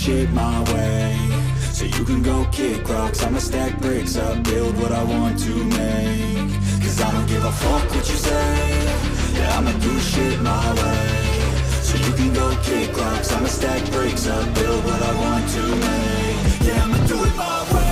shit my way. So you can go kick rocks, I'ma stack bricks up, build what I want to make. Cause I don't give a fuck what you say, yeah, I'ma do shit my way. So you can go kick rocks, I'ma stack bricks up, build what I want to make. Yeah, I'ma do it my way.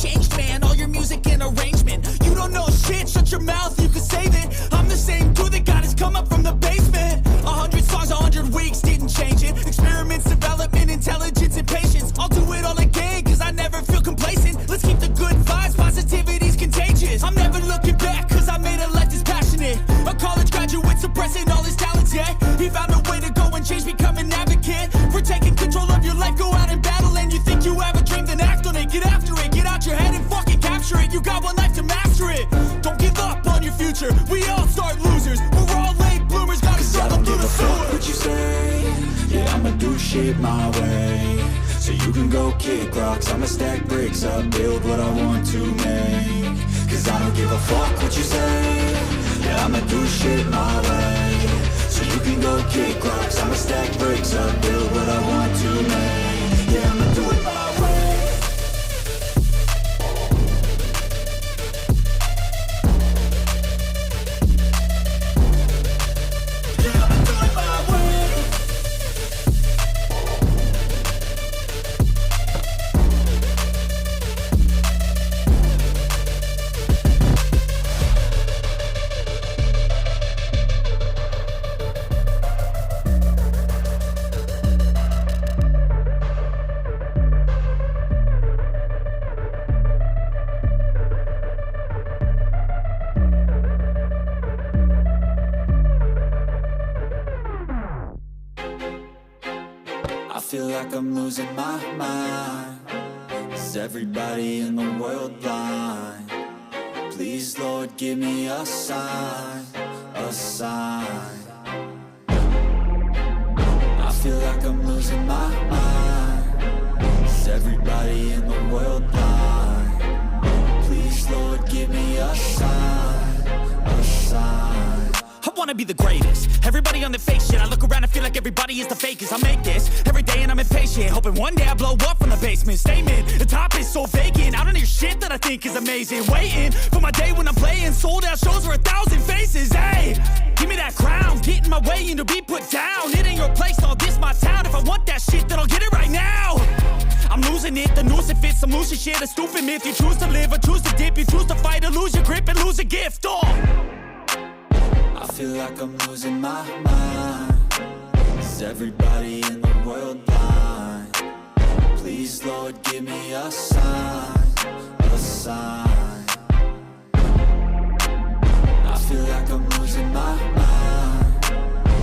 Changed, man, all your music and arrangement. You don't know shit, shut your mouth, you can save it. I'm the same dude that got his come up from the basement. 100 songs, 100 weeks, didn't change it. Experiments, development, intelligence, and patience. I'll do it all again, cause I never feel complacent. Let's keep the good vibes, positivity's contagious. I'm never looking back, cause I made a life that's passionate. A college graduate suppressing all his talents, yeah. He found a way to go and change, become an advocate. For taking control of your life, go out and battle. And you think you have a dream, then act on it, get after it. Get out your head and fucking capture it. You got one life to master it. Don't give up on your future. We all start losers. We're all late bloomers. Gotta struggle through the sewer. What you say? Yeah, I'ma do shit my way. So you can go kick rocks, I'ma stack bricks up, build what I want to make. Cause I don't give a fuck what you say. Yeah, I'ma do shit my way. So you can go kick rocks, I'ma stack bricks up, build what I want to make. Yeah, I'ma do it my way. I feel like I'm losing my mind. Is everybody in the world blind? Please, Lord, give me a sign, a sign. I feel like I'm losing my mind. Is everybody in the world blind? Please, Lord, give me a sign, a sign. I wanna be the greatest. Everybody on the fake shit. I look around and feel like everybody is the fakest. I make this every day and I'm impatient, hoping one day I blow up from the basement. Statement, the top is so vacant. I don't hear shit that I think is amazing. Waiting for my day when I'm playing sold out shows for 1,000 faces. Hey, give me that crown, get in my way and to be put down. It ain't your place, all this my town. If I want that shit, then I'll get it right now. I'm losing it, the noose it fits, some loose shit, a stupid myth. You choose to live or choose to dip, you choose to fight or lose your grip and lose a gift. I feel like I'm losing my mind. Is everybody in the world blind? Please, Lord, give me a sign, a sign. I feel like I'm losing my mind.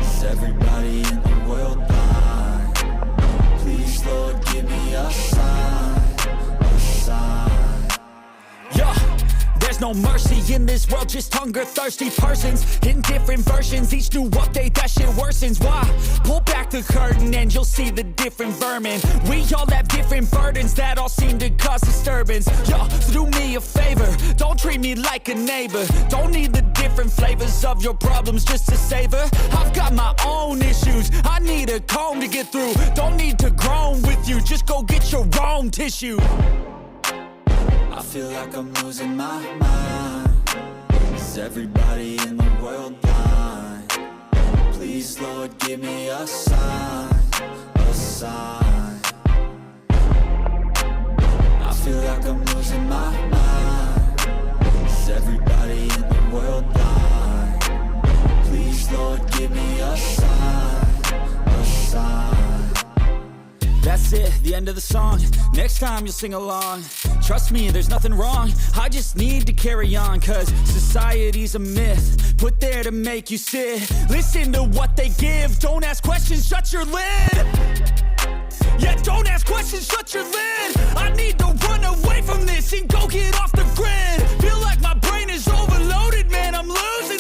Is everybody in the world blind? Please, Lord, give me a sign, a sign. Yeah. There's no mercy in this world, just hunger-thirsty persons in different versions. Each new update, that shit worsens. Why? Pull back the curtain and you'll see the different vermin. We all have different burdens that all seem to cause disturbance. Yo, so do me a favor, don't treat me like a neighbor. Don't need the different flavors of your problems just to savor. I've got my own issues, I need a comb to get through. Don't need to groan with you, just go get your own tissue. I feel like I'm losing my mind. Is everybody in the world blind? Please, Lord, give me a sign, a sign. I feel like I'm losing my mind. Is everybody in the world blind? Please, Lord, give me a sign, a sign. That's it, the end of the song. Next time you'll sing along. Trust me, there's nothing wrong. I just need to carry on, cause society's a myth put there to make you sit. Listen to what they give. Don't ask questions, shut your lid. Yeah, don't ask questions, shut your lid. I need to run away from this and go get off the grid. Feel like my brain is overloaded, man, I'm losing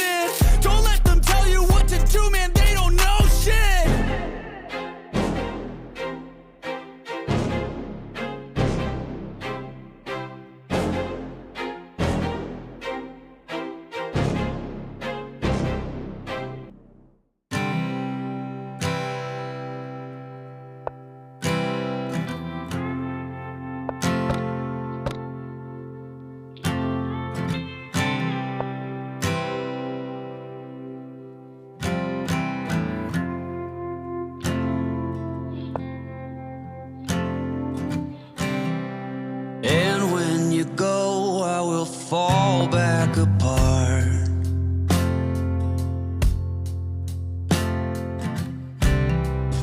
back apart.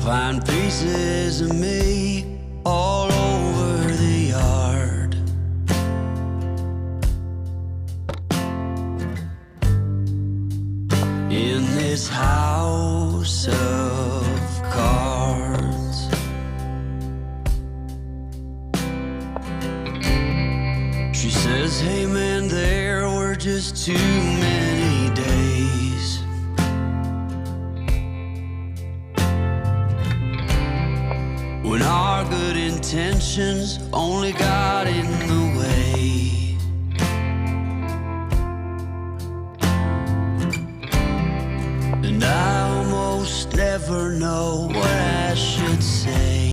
Find pieces of me all over the yard. In this house of cards, she says, hey man, there were just too many days. When our good intentions only got in the way. And I almost never know what I should say.